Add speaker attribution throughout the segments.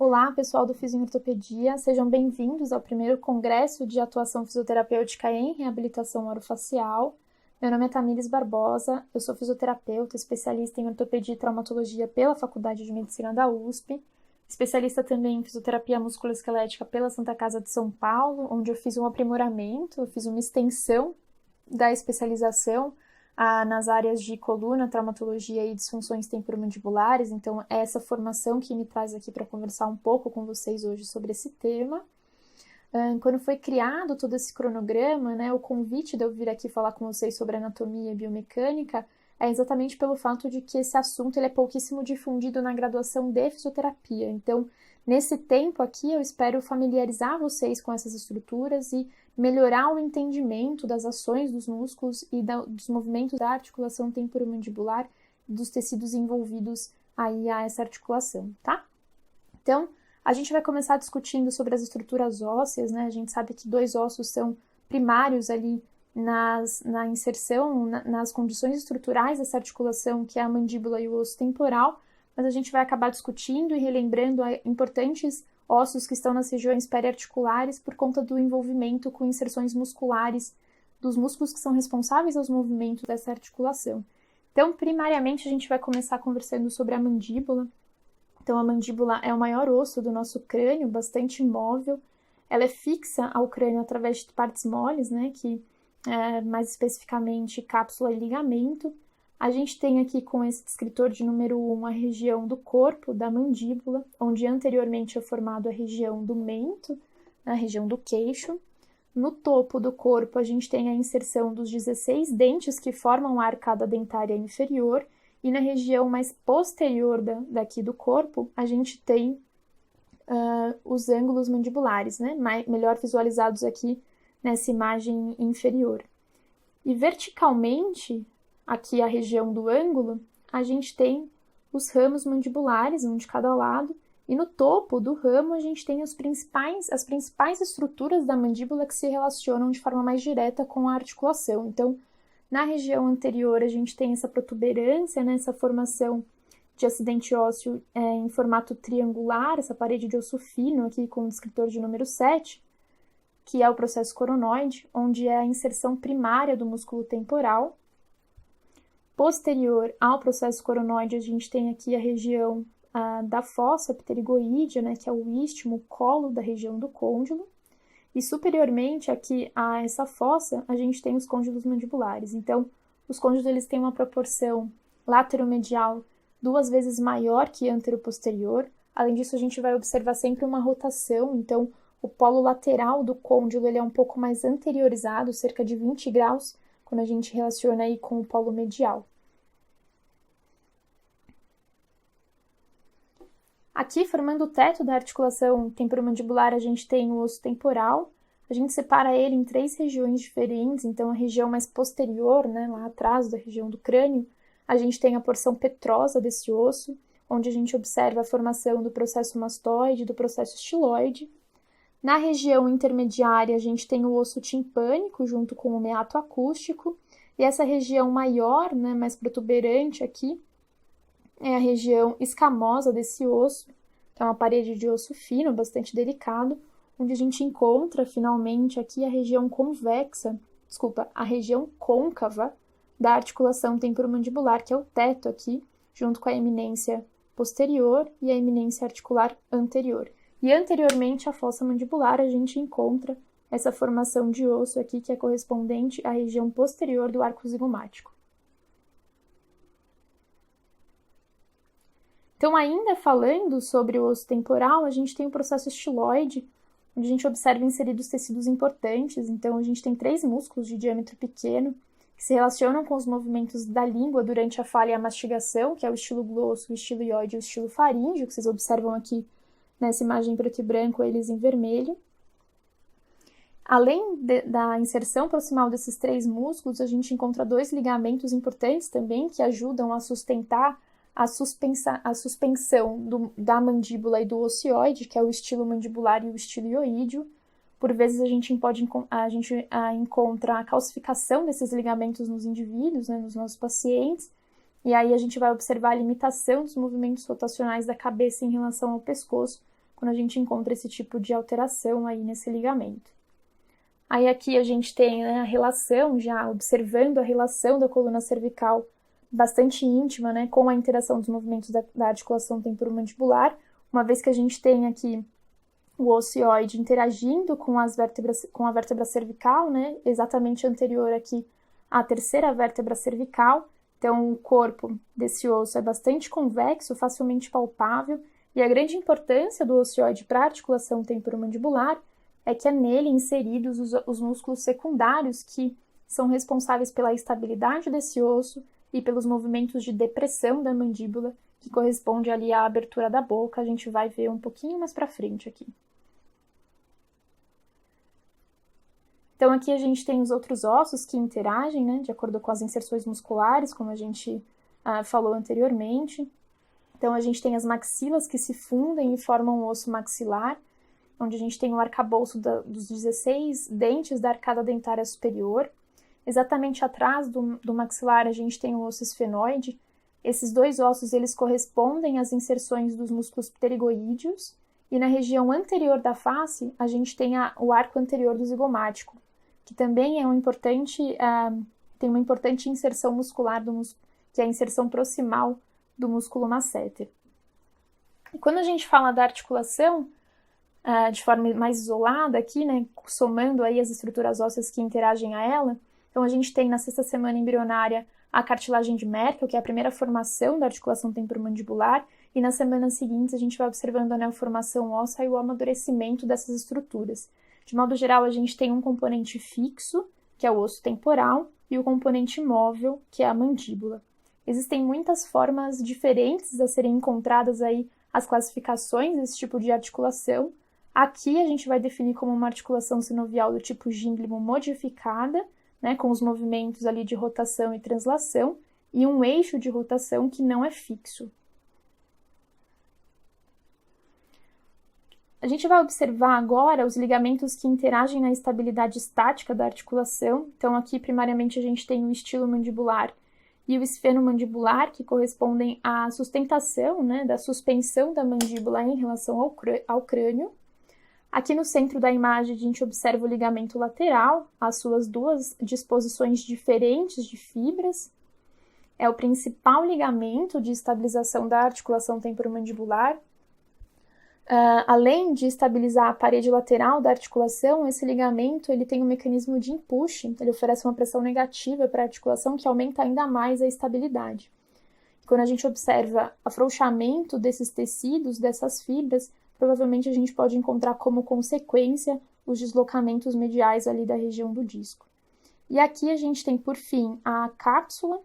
Speaker 1: Olá, pessoal do Fisioterapia Ortopedia, sejam bem-vindos ao primeiro Congresso de Atuação Fisioterapêutica em Reabilitação Orofacial. Meu nome é Tamires Barbosa, eu sou fisioterapeuta, especialista em ortopedia e traumatologia pela Faculdade de Medicina da USP, especialista também em fisioterapia musculoesquelética pela Santa Casa de São Paulo, onde eu fiz um aprimoramento, eu fiz uma extensão da especialização nas áreas de coluna, traumatologia e disfunções temporomandibulares. Então, é essa formação que me traz aqui para conversar um pouco com vocês hoje sobre esse tema. Quando foi criado todo esse cronograma, né, o convite de eu vir aqui falar com vocês sobre anatomia e biomecânica é exatamente pelo fato de que esse assunto ele é pouquíssimo difundido na graduação de fisioterapia. Então, nesse tempo aqui, eu espero familiarizar vocês com essas estruturas e melhorar o entendimento das ações dos músculos e dos movimentos da articulação temporomandibular e dos tecidos envolvidos aí a essa articulação, tá? Então, a gente vai começar discutindo sobre as estruturas ósseas, né? A gente sabe que dois ossos são primários ali na inserção, nas condições estruturais dessa articulação, que é a mandíbula e o osso temporal, mas a gente vai acabar discutindo e relembrando importantes ossos que estão nas regiões periarticulares por conta do envolvimento com inserções musculares dos músculos que são responsáveis aos movimentos dessa articulação. Então, primariamente, a gente vai começar conversando sobre a mandíbula. Então, a mandíbula é o maior osso do nosso crânio, bastante móvel. Ela é fixa ao crânio através de partes moles, né, que mais especificamente cápsula e ligamento. A gente tem aqui com esse descritor de número 1 a região do corpo, da mandíbula, onde anteriormente é formado a região do mento, a região do queixo. No topo do corpo, a gente tem a inserção dos 16 dentes que formam a arcada dentária inferior, e na região mais posterior daqui do corpo, a gente tem os ângulos mandibulares, né? Melhor visualizados aqui nessa imagem inferior. E verticalmente, aqui a região do ângulo, a gente tem os ramos mandibulares, um de cada lado, e no topo do ramo a gente tem as principais estruturas da mandíbula que se relacionam de forma mais direta com a articulação. Então, na região anterior a gente tem essa protuberância, né, essa formação de acidente ósseo em formato triangular, essa parede de osso fino aqui com o descritor de número 7, que é o processo coronoide, onde é a inserção primária do músculo temporal. Posterior ao processo coronoide, a gente tem aqui a região da fossa pterigoídea, né, que é o istmo, o colo da região do côndilo. E superiormente aqui a essa fossa, a gente tem os côndilos mandibulares. Então, os côndilos eles têm uma proporção lateromedial 2 vezes maior que anteroposterior. Além disso, a gente vai observar sempre uma rotação. Então, o polo lateral do côndilo ele é um pouco mais anteriorizado, cerca de 20 graus, quando a gente relaciona aí com o polo medial. Aqui, formando o teto da articulação temporomandibular, a gente tem o osso temporal. A gente separa ele em 3 regiões diferentes. Então, a região mais posterior, né, lá atrás da região do crânio, a gente tem a porção petrosa desse osso, onde a gente observa a formação do processo mastoide e do processo estiloide. Na região intermediária, a gente tem o osso timpânico junto com o meato acústico, e essa região maior, né, mais protuberante aqui, é a região escamosa desse osso, que é uma parede de osso fino, bastante delicado, onde a gente encontra finalmente aqui a região a região côncava da articulação temporomandibular, que é o teto aqui, junto com a eminência posterior e a eminência articular anterior. E anteriormente à fossa mandibular, a gente encontra essa formação de osso aqui, que é correspondente à região posterior do arco zigomático. Então, ainda falando sobre o osso temporal, a gente tem o processo estiloide, onde a gente observa inseridos tecidos importantes. Então, a gente tem 3 músculos de diâmetro pequeno, que se relacionam com os movimentos da língua durante a fala e a mastigação, que é o estilo glosso, o estilo ióide e o estilo faríngeo, que vocês observam aqui nessa imagem preto e branco, eles em vermelho. Além da inserção proximal desses 3 músculos, a gente encontra 2 ligamentos importantes também, que ajudam a sustentar a suspensão da mandíbula e do ocioide, que é o estilo mandibular e o estilo ioídeo. Por vezes a gente encontra a calcificação desses ligamentos nos indivíduos, né, nos nossos pacientes, e aí a gente vai observar a limitação dos movimentos rotacionais da cabeça em relação ao pescoço, quando a gente encontra esse tipo de alteração aí nesse ligamento. Aí aqui a gente tem, né, a relação, já observando a relação da coluna cervical bastante íntima, né, com a interação dos movimentos da articulação temporomandibular, uma vez que a gente tem aqui o ocioide interagindo com a vértebra cervical, né, exatamente anterior aqui à terceira vértebra cervical. Então, o corpo desse osso é bastante convexo, facilmente palpável, e a grande importância do ocioide para a articulação temporomandibular é que é nele inseridos os músculos secundários que são responsáveis pela estabilidade desse osso e pelos movimentos de depressão da mandíbula, que corresponde ali à abertura da boca. A gente vai ver um pouquinho mais para frente aqui. Então, aqui a gente tem os outros ossos que interagem, né, de acordo com as inserções musculares, como a gente falou anteriormente. Então, a gente tem as maxilas que se fundem e formam o osso maxilar, onde a gente tem o arcabouço dos 16 dentes da arcada dentária superior. Exatamente atrás do maxilar a gente tem o osso esfenoide. Esses dois ossos eles correspondem às inserções dos músculos pterigoídeos, e na região anterior da face a gente tem o arco anterior do zigomático, que também é tem uma importante inserção muscular, que é a inserção proximal do músculo masseter. E quando a gente fala da articulação, de forma mais isolada aqui, né, somando aí as estruturas ósseas que interagem a ela, então a gente tem na sexta semana embrionária a cartilagem de Merkel, que é a primeira formação da articulação temporomandibular, e nas semanas seguintes a gente vai observando a neoformação óssea e o amadurecimento dessas estruturas. De modo geral, a gente tem um componente fixo, que é o osso temporal, e o componente móvel, que é a mandíbula. Existem muitas formas diferentes a serem encontradas aí as classificações desse tipo de articulação. Aqui a gente vai definir como uma articulação sinovial do tipo gínglimo modificada, né, com os movimentos ali de rotação e translação, e um eixo de rotação que não é fixo. A gente vai observar agora os ligamentos que interagem na estabilidade estática da articulação. Então, aqui, primariamente, a gente tem o estilomandibular e o esfenomandibular, que correspondem à sustentação, né, da suspensão da mandíbula em relação ao crânio. Aqui no centro da imagem, a gente observa o ligamento lateral, as suas duas disposições diferentes de fibras. É o principal ligamento de estabilização da articulação temporomandibular. Além de estabilizar a parede lateral da articulação, esse ligamento ele tem um mecanismo de empuxe, ele oferece uma pressão negativa para a articulação que aumenta ainda mais a estabilidade. Quando a gente observa afrouxamento desses tecidos, dessas fibras, provavelmente a gente pode encontrar como consequência os deslocamentos mediais ali da região do disco. E aqui a gente tem, por fim, a cápsula,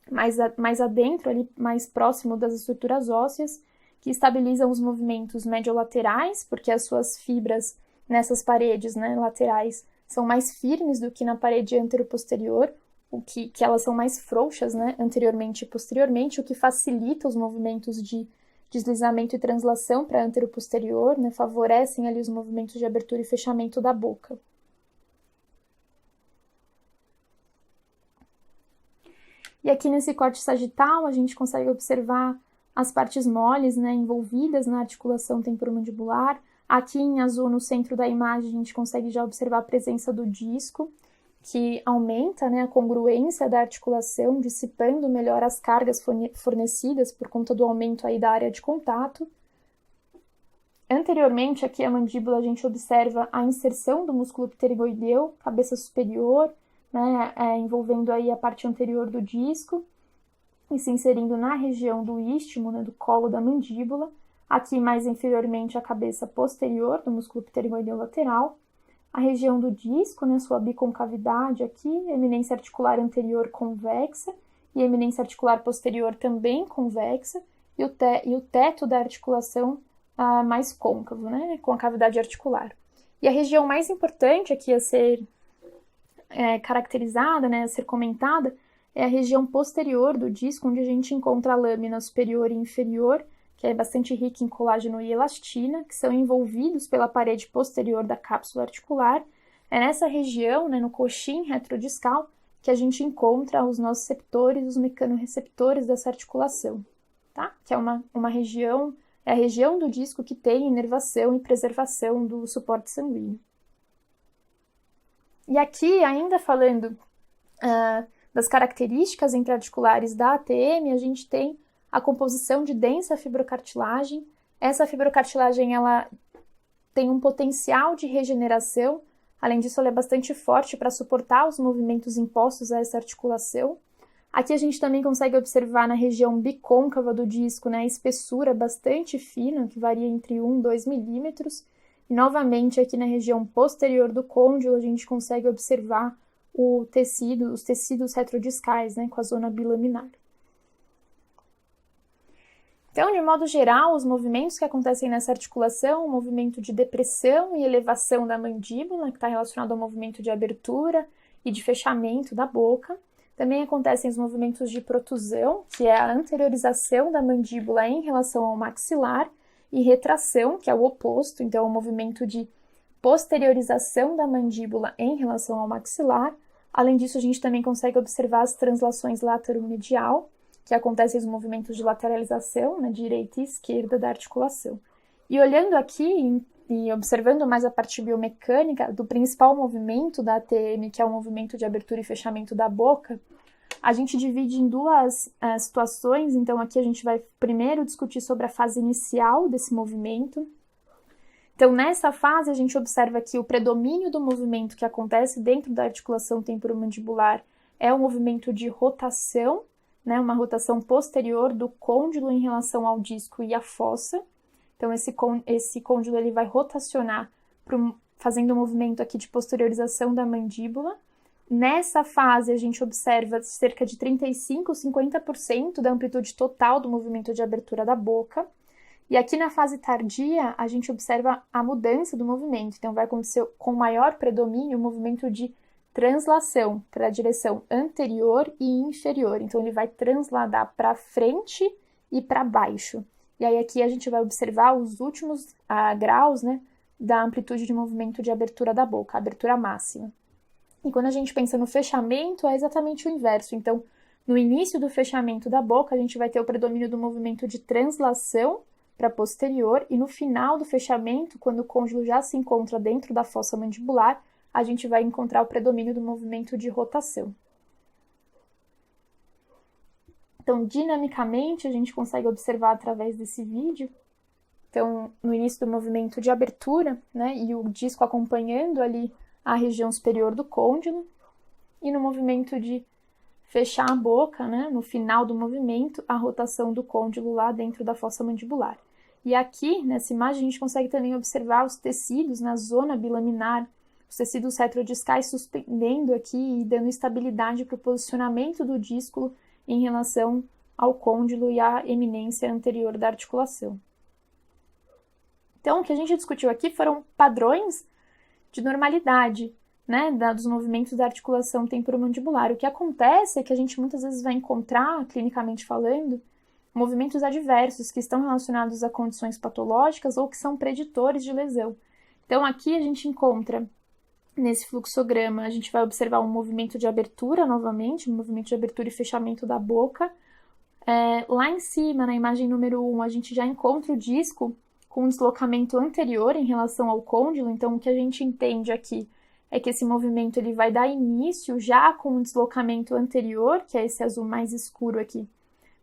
Speaker 1: mais adentro, ali, mais próximo das estruturas ósseas, que estabilizam os movimentos mediolaterais, porque as suas fibras nessas paredes, né, laterais são mais firmes do que na parede anteroposterior, que elas são mais frouxas, né, anteriormente e posteriormente, o que facilita os movimentos de deslizamento e translação para anteroposterior, né, favorecem ali os movimentos de abertura e fechamento da boca. E aqui nesse corte sagital, a gente consegue observar as partes moles, né, envolvidas na articulação temporomandibular. Aqui em azul, no centro da imagem, a gente consegue já observar a presença do disco, que aumenta, né, a congruência da articulação, dissipando melhor as cargas fornecidas por conta do aumento aí da área de contato. Anteriormente, aqui a mandíbula, a gente observa a inserção do músculo pterigoideu, cabeça superior, né, envolvendo aí a parte anterior do disco, e se inserindo na região do istmo, né, do colo da mandíbula. Aqui mais inferiormente a cabeça posterior do músculo pterigoideu lateral. A região do disco, né, sua biconcavidade aqui, eminência articular anterior convexa e eminência articular posterior também convexa, e o teto da articulação mais côncavo, né, com a cavidade articular. E a região mais importante aqui a ser caracterizada, né, a ser comentada, é a região posterior do disco, onde a gente encontra a lâmina superior e inferior, que é bastante rica em colágeno e elastina, que são envolvidos pela parede posterior da cápsula articular. É nessa região, né, no coxim retrodiscal, que a gente encontra os nociceptores, os mecanorreceptores dessa articulação, tá? Que é uma região É a região do disco que tem inervação e preservação do suporte sanguíneo. E aqui, ainda falando das características intraarticulares da ATM, a gente tem a composição de densa fibrocartilagem. Essa fibrocartilagem ela tem um potencial de regeneração, além disso ela é bastante forte para suportar os movimentos impostos a essa articulação. Aqui a gente também consegue observar na região bicôncava do disco, né, a espessura bastante fina, que varia entre 1 e 2 milímetros. E novamente aqui na região posterior do côndilo a gente consegue observar os tecidos retrodiscais, né, com a zona bilaminar. Então, de modo geral, os movimentos que acontecem nessa articulação, o movimento de depressão e elevação da mandíbula, que está relacionado ao movimento de abertura e de fechamento da boca. Também acontecem os movimentos de protusão, que é a anteriorização da mandíbula em relação ao maxilar, e retração, que é o oposto, então é o movimento de posteriorização da mandíbula em relação ao maxilar. Além disso, a gente também consegue observar as translações lateromedial, que acontecem os movimentos de lateralização na direita e esquerda da articulação. E olhando aqui e observando mais a parte biomecânica do principal movimento da ATM, que é o movimento de abertura e fechamento da boca, a gente divide em duas situações. Então, aqui a gente vai primeiro discutir sobre a fase inicial desse movimento. Então, nessa fase, a gente observa que o predomínio do movimento que acontece dentro da articulação temporomandibular é o movimento de rotação, né, uma rotação posterior do côndilo em relação ao disco e à fossa. Então, esse côndilo ele vai rotacionar, fazendo um movimento aqui de posteriorização da mandíbula. Nessa fase, a gente observa cerca de 35% a 50% da amplitude total do movimento de abertura da boca. E aqui na fase tardia, a gente observa a mudança do movimento. Então, vai acontecer com maior predomínio o movimento de translação para a direção anterior e inferior. Então, ele vai transladar para frente e para baixo. E aí, aqui a gente vai observar os últimos graus, né, da amplitude de movimento de abertura da boca, a abertura máxima. E quando a gente pensa no fechamento, é exatamente o inverso. Então, no início do fechamento da boca, a gente vai ter o predomínio do movimento de translação para posterior, e no final do fechamento, quando o côndilo já se encontra dentro da fossa mandibular, a gente vai encontrar o predomínio do movimento de rotação. Então, dinamicamente, a gente consegue observar através desse vídeo. Então, no início do movimento de abertura, né, e o disco acompanhando ali a região superior do côndilo, e no movimento de fechar a boca, né, no final do movimento, a rotação do côndilo lá dentro da fossa mandibular. E aqui, nessa imagem, a gente consegue também observar os tecidos na zona bilaminar, os tecidos retrodiscais suspendendo aqui e dando estabilidade para o posicionamento do disco em relação ao côndilo e à eminência anterior da articulação. Então, o que a gente discutiu aqui foram padrões de normalidade, né, dos movimentos da articulação temporomandibular. O que acontece é que a gente muitas vezes vai encontrar, clinicamente falando, movimentos adversos que estão relacionados a condições patológicas ou que são preditores de lesão. Então, aqui a gente encontra, nesse fluxograma, a gente vai observar um movimento de abertura novamente, um movimento de abertura e fechamento da boca. Lá em cima, na imagem número 1, a gente já encontra o disco com um deslocamento anterior em relação ao côndilo. Então, o que a gente entende aqui é que esse movimento ele vai dar início já com um deslocamento anterior, que é esse azul mais escuro aqui,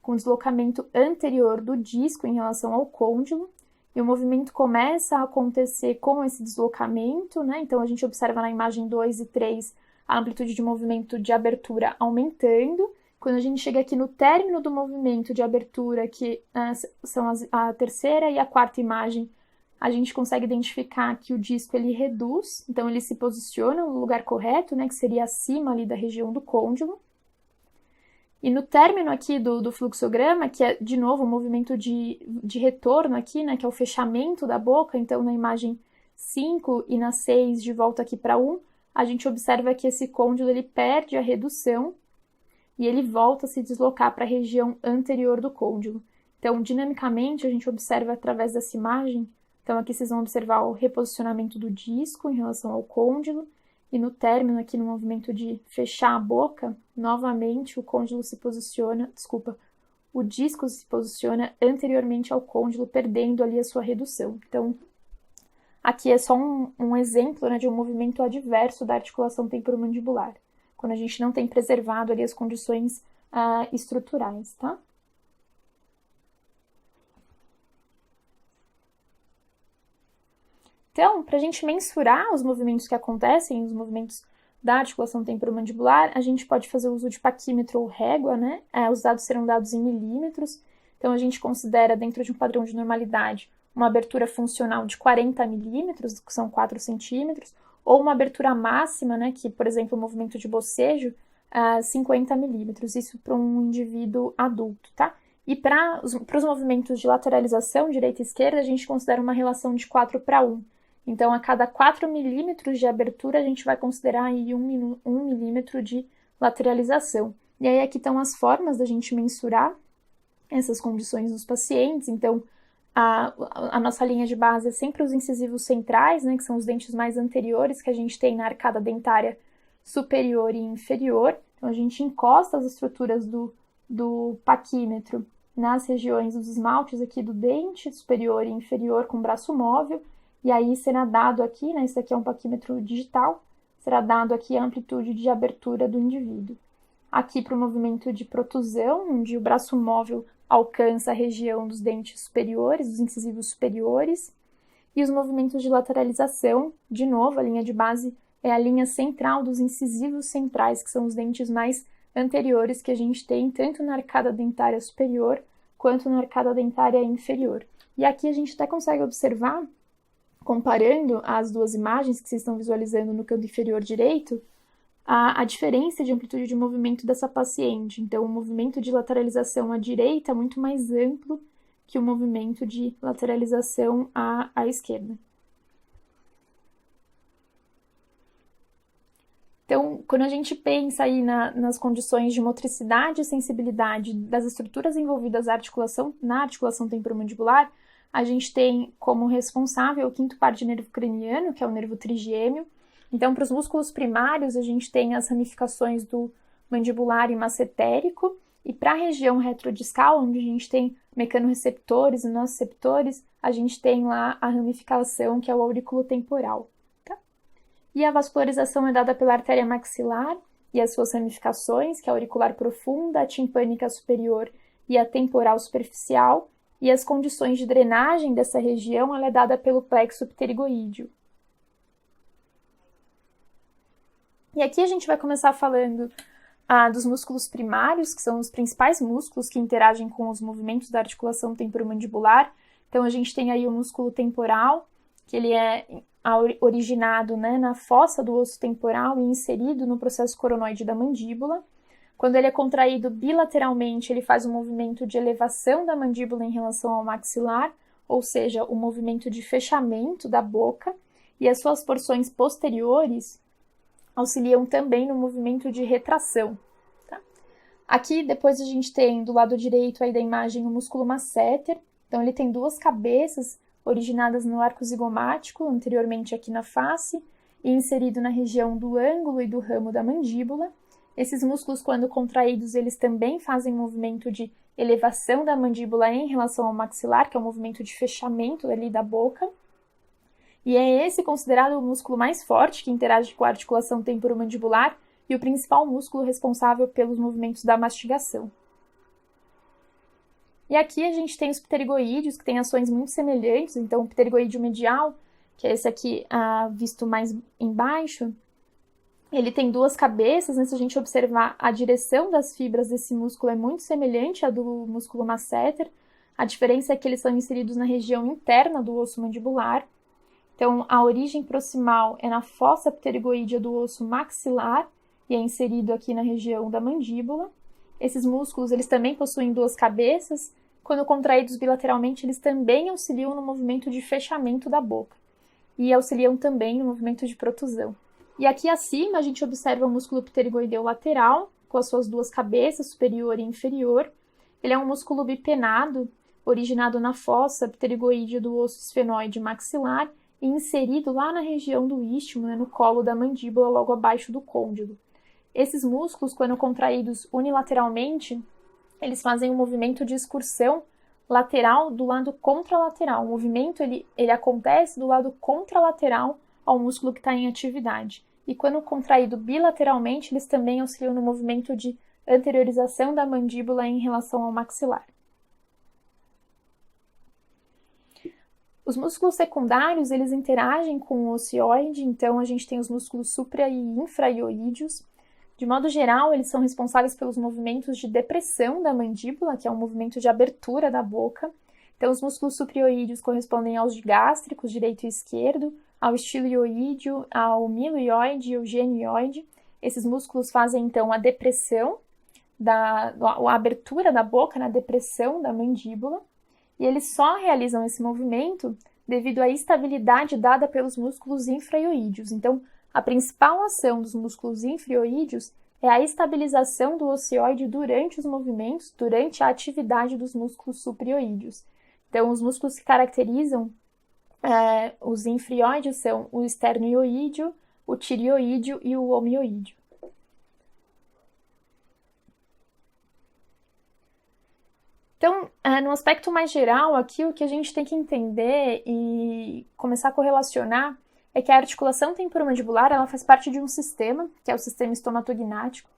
Speaker 1: com o deslocamento anterior do disco em relação ao côndilo. E o movimento começa a acontecer com esse deslocamento, né? Então, a gente observa na imagem 2 e 3 a amplitude de movimento de abertura aumentando. Quando a gente chega aqui no término do movimento de abertura, que são a terceira e a quarta imagem, a gente consegue identificar que o disco ele reduz, então ele se posiciona no lugar correto, né? Que seria acima ali da região do côndilo. E no término aqui do fluxograma, que é, de novo, o movimento de retorno aqui, né, que é o fechamento da boca, então na imagem 5 e na 6, de volta aqui para 1, a gente observa que esse côndilo ele perde a redução e ele volta a se deslocar para a região anterior do côndilo. Então, dinamicamente, a gente observa através dessa imagem, então aqui vocês vão observar o reposicionamento do disco em relação ao côndilo, e no término, aqui no movimento de fechar a boca, novamente o côndilo se posiciona, o disco se posiciona anteriormente ao côndilo, perdendo ali a sua redução. Então, aqui é só um exemplo, né, de um movimento adverso da articulação temporomandibular, quando a gente não tem preservado ali as condições estruturais, tá? Então, para a gente mensurar os movimentos que acontecem, os movimentos da articulação temporomandibular, a gente pode fazer uso de paquímetro ou régua, né? Os dados serão dados em milímetros. Então, a gente considera, dentro de um padrão de normalidade, uma abertura funcional de 40 milímetros, que são 4 centímetros, ou uma abertura máxima, né? Que, por exemplo, o movimento de bocejo, 50 milímetros. Isso para um indivíduo adulto, tá? E para os movimentos de lateralização, direita e esquerda, a gente considera uma relação de 4:1. Então, a cada 4 milímetros de abertura, a gente vai considerar aí 1 milímetro de lateralização. E aí, aqui estão as formas da gente mensurar essas condições dos pacientes. Então, a nossa linha de base é sempre os incisivos centrais, né, que são os dentes mais anteriores que a gente tem na arcada dentária superior e inferior. Então, a gente encosta as estruturas do paquímetro nas regiões dos esmaltes aqui do dente superior e inferior com braço móvel. E aí será dado aqui, né, esse aqui é um paquímetro digital, será dado aqui a amplitude de abertura do indivíduo. Aqui para o movimento de protusão, onde o braço móvel alcança a região dos dentes superiores, dos incisivos superiores. E os movimentos de lateralização, de novo, a linha de base é a linha central dos incisivos centrais, que são os dentes mais anteriores que a gente tem, tanto na arcada dentária superior, quanto na arcada dentária inferior. E aqui a gente até consegue observar, comparando as duas imagens que vocês estão visualizando no canto inferior direito, a diferença de amplitude de movimento dessa paciente. Então, o movimento de lateralização à direita é muito mais amplo que o movimento de lateralização à esquerda. Então, quando a gente pensa aí nas condições de motricidade e sensibilidade das estruturas envolvidas na articulação temporomandibular, a gente tem como responsável o quinto par de nervo craniano, que é o nervo trigêmeo. Então, para os músculos primários, a gente tem as ramificações do mandibular e massetérico, e para a região retrodiscal, onde a gente tem mecanorreceptores e nociceptores, a gente tem lá a ramificação, que é o aurículo temporal. Tá? E a vascularização é dada pela artéria maxilar e as suas ramificações, que é a auricular profunda, a timpânica superior e a temporal superficial, e as condições de drenagem dessa região ela é dada pelo plexo pterigoídeo. E aqui a gente vai começar falando dos músculos primários, que são os principais músculos que interagem com os movimentos da articulação temporomandibular. Então, a gente tem aí o músculo temporal, que ele é originado, né, na fossa do osso temporal e inserido no processo coronoide da mandíbula. Quando ele é contraído bilateralmente, ele faz um movimento de elevação da mandíbula em relação ao maxilar, ou seja, o movimento de fechamento da boca, e as suas porções posteriores auxiliam também no movimento de retração. Tá? Aqui, depois a gente tem do lado direito aí da imagem o músculo masseter. Então, ele tem duas cabeças originadas no arco zigomático, anteriormente aqui na face, e inserido na região do ângulo e do ramo da mandíbula. Esses músculos, quando contraídos, eles também fazem movimento de elevação da mandíbula em relação ao maxilar, que é um movimento de fechamento ali da boca. E é esse considerado o músculo mais forte que interage com a articulação temporomandibular e o principal músculo responsável pelos movimentos da mastigação. E aqui a gente tem os pterigoídeos, que têm ações muito semelhantes. Então, o pterigoídeo medial, que é esse aqui visto mais embaixo, ele tem duas cabeças, né? Se a gente observar a direção das fibras desse músculo é muito semelhante à do músculo masseter. A diferença é que eles são inseridos na região interna do osso mandibular. Então, a origem proximal é na fossa pterigoídea do osso maxilar e é inserido aqui na região da mandíbula. Esses músculos, eles também possuem duas cabeças. Quando contraídos bilateralmente, eles também auxiliam no movimento de fechamento da boca e auxiliam também no movimento de protusão. E aqui acima a gente observa o músculo pterigoideu lateral, com as suas duas cabeças, superior e inferior. Ele é um músculo bipenado, originado na fossa pterigoídea do osso esfenoide maxilar e inserido lá na região do istmo, né, no colo da mandíbula, logo abaixo do côndilo. Esses músculos, quando contraídos unilateralmente, eles fazem um movimento de excursão lateral do lado contralateral. O movimento ele acontece do lado contralateral ao músculo que está em atividade. E quando contraído bilateralmente, eles também auxiliam no movimento de anteriorização da mandíbula em relação ao maxilar. Os músculos secundários, eles interagem com o ocioide, então a gente tem os músculos supra- e infraioídeos. De modo geral, eles são responsáveis pelos movimentos de depressão da mandíbula, que é um movimento de abertura da boca. Então, os músculos supraoídeos correspondem aos digástricos, direito e esquerdo, ao estiloioídeo, ao miloioide e ao genioide. Esses músculos fazem, então, a depressão, a abertura da boca na depressão da mandíbula. E eles só realizam esse movimento devido à estabilidade dada pelos músculos infraioídeos. Então, a principal ação dos músculos infraioídeos é a estabilização do ocioide durante os movimentos, durante a atividade dos músculos supraoídeos. Então, os músculos que caracterizam os infraioídeos são o esternoioídeo, o tireoídeo e o homioídeo. Então, no aspecto mais geral, aqui o que a gente tem que entender e começar a correlacionar é que a articulação temporomandibular ela faz parte de um sistema, que é o sistema estomatognático.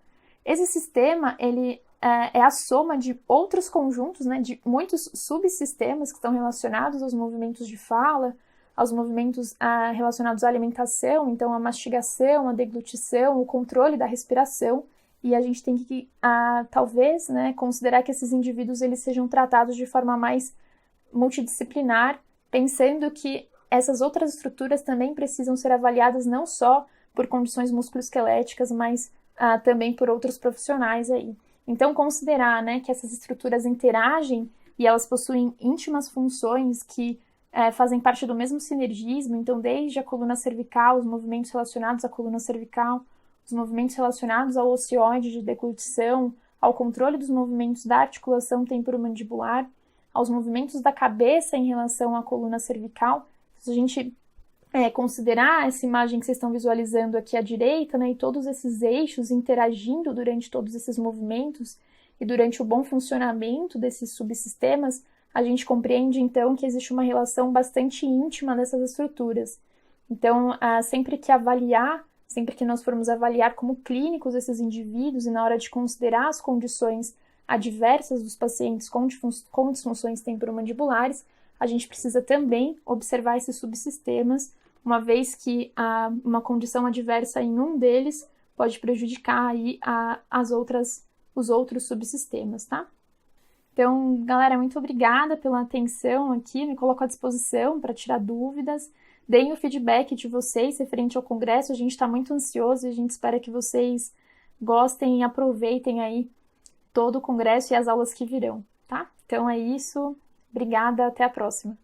Speaker 1: Esse sistema ele é a soma de outros conjuntos, né, de muitos subsistemas que estão relacionados aos movimentos de fala, aos movimentos relacionados à alimentação, então a mastigação, a deglutição, o controle da respiração. E a gente tem que, talvez, né, considerar que esses indivíduos eles sejam tratados de forma mais multidisciplinar, pensando que essas outras estruturas também precisam ser avaliadas não só por condições musculoesqueléticas, mas também por outros profissionais aí. Então, considerar, né, que essas estruturas interagem e elas possuem íntimas funções que fazem parte do mesmo sinergismo, então desde a coluna cervical, os movimentos relacionados à coluna cervical, os movimentos relacionados ao ocioide de deglutição, ao controle dos movimentos da articulação temporomandibular, aos movimentos da cabeça em relação à coluna cervical. Se a gente considerar essa imagem que vocês estão visualizando aqui à direita, né, e todos esses eixos interagindo durante todos esses movimentos e durante o bom funcionamento desses subsistemas, a gente compreende então que existe uma relação bastante íntima dessas estruturas. Então, sempre que nós formos avaliar como clínicos esses indivíduos e na hora de considerar as condições adversas dos pacientes com disfunções temporomandibulares, a gente precisa também observar esses subsistemas, uma vez que uma condição adversa em um deles pode prejudicar aí os outros subsistemas, tá? Então, galera, muito obrigada pela atenção aqui, me coloco à disposição para tirar dúvidas. Deem o feedback de vocês referente ao congresso, a gente está muito ansioso e a gente espera que vocês gostem e aproveitem aí todo o congresso e as aulas que virão, tá? Então é isso, obrigada, até a próxima.